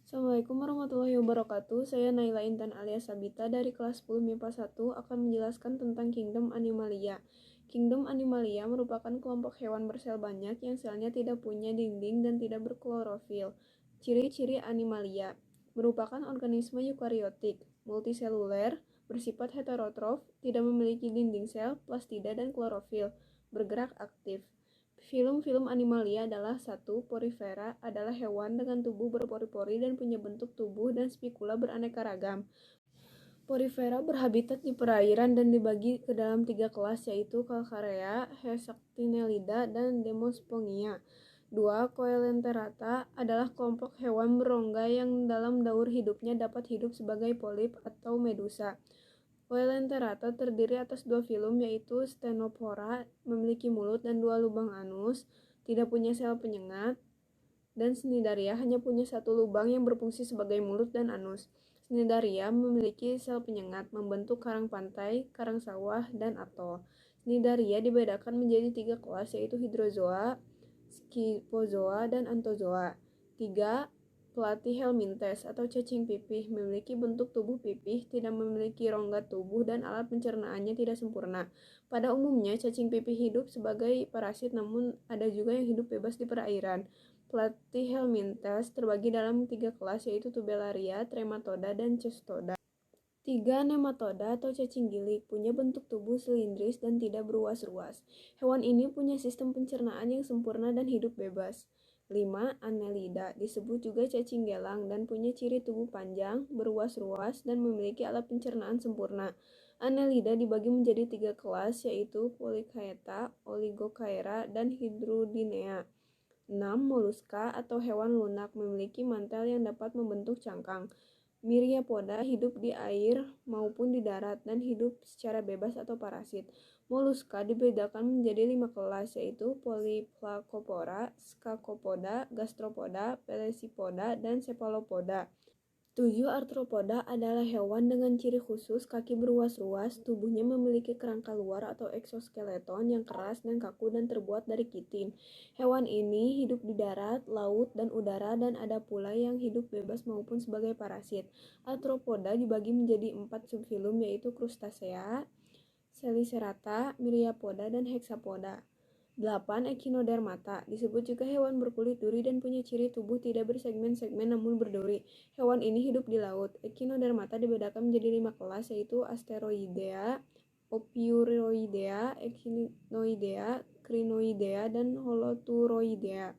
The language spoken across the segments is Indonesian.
Assalamualaikum warahmatullahi wabarakatuh. Saya Naila Intan alias Sabita dari kelas 10 MIPA 1 akan menjelaskan tentang Kingdom Animalia. Kingdom Animalia merupakan kelompok hewan bersel banyak yang selnya tidak punya dinding dan tidak berklorofil. Ciri-ciri Animalia merupakan organisme eukariotik, multiseluler, bersifat heterotrof, tidak memiliki dinding sel, plastida, dan klorofil, bergerak aktif. Film Animalia adalah satu. Porifera adalah hewan dengan tubuh berpori-pori dan punya bentuk tubuh dan spikula beraneka ragam. Porifera berhabitat di perairan dan dibagi ke dalam 3 kelas, yaitu Calcarea, Hexactinellida, dan Demospongia. 2. Coelenterata adalah kelompok hewan berongga yang dalam daur hidupnya dapat hidup sebagai polip atau medusa. Coelenterata terdiri atas 2 filum, yaitu Stenophora, memiliki mulut dan 2 lubang anus, tidak punya sel penyengat, dan Cnidaria hanya punya 1 lubang yang berfungsi sebagai mulut dan anus. Cnidaria memiliki sel penyengat, membentuk karang pantai, karang sawah, dan atol. Cnidaria dibedakan menjadi 3 kelas, yaitu Hydrozoa, Scyphozoa, dan Anthozoa. 3. Platyhelminthes atau cacing pipih, memiliki bentuk tubuh pipih, tidak memiliki rongga tubuh, dan alat pencernaannya tidak sempurna. Pada umumnya, cacing pipih hidup sebagai parasit, namun ada juga yang hidup bebas di perairan. Platyhelminthes terbagi dalam 3 kelas, yaitu Tubellaria, Trematoda, dan Cestoda. 3. Nematoda atau cacing gilik, punya bentuk tubuh silindris dan tidak beruas-ruas. Hewan ini punya sistem pencernaan yang sempurna dan hidup bebas. 5. Annelida, disebut juga cacing gelang dan punya ciri tubuh panjang, beruas-ruas, dan memiliki alat pencernaan sempurna. Annelida dibagi menjadi 3 kelas, yaitu Polychaeta, Oligochaera, dan Hydrudinea. 6. Moluska atau hewan lunak, memiliki mantel yang dapat membentuk cangkang. Myriapoda hidup di air maupun di darat dan hidup secara bebas atau parasit. Moluska dibedakan menjadi 5 kelas, yaitu Polyplacopora, Scacopoda, Gastropoda, Pelecypoda, dan Cephalopoda. 7. Arthropoda adalah hewan dengan ciri khusus, kaki beruas-ruas, tubuhnya memiliki kerangka luar atau eksoskeleton yang keras dan kaku dan terbuat dari kitin. Hewan ini hidup di darat, laut, dan udara, dan ada pula yang hidup bebas maupun sebagai parasit. Arthropoda dibagi menjadi 4 subfilum, yaitu Crustacea, Chelicerata, Myriapoda, dan Hexapoda. 8. Echinodermata, disebut juga hewan berkulit duri dan punya ciri tubuh tidak bersegmen-segmen namun berduri. Hewan ini hidup di laut. Echinodermata dibedakan menjadi 5 kelas, yaitu Asteroidea, Ophiuroidea, Echinoidea, Crinoidea, dan Holoturoidea.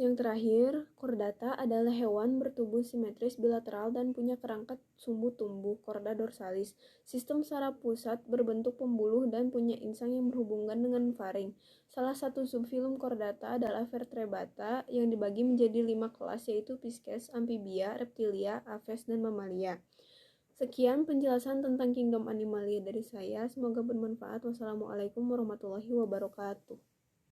Yang terakhir, Chordata adalah hewan bertubuh simetris bilateral dan punya kerangka sumbu tumbuh, chorda dorsalis. Sistem saraf pusat berbentuk pembuluh dan punya insang yang berhubungan dengan faring. Salah satu subfilum Chordata adalah Vertebrata yang dibagi menjadi 5 kelas, yaitu Pisces, Amphibia, Reptilia, Aves, dan Mamalia. Sekian penjelasan tentang Kingdom Animalia dari saya. Semoga bermanfaat. Wassalamualaikum warahmatullahi wabarakatuh.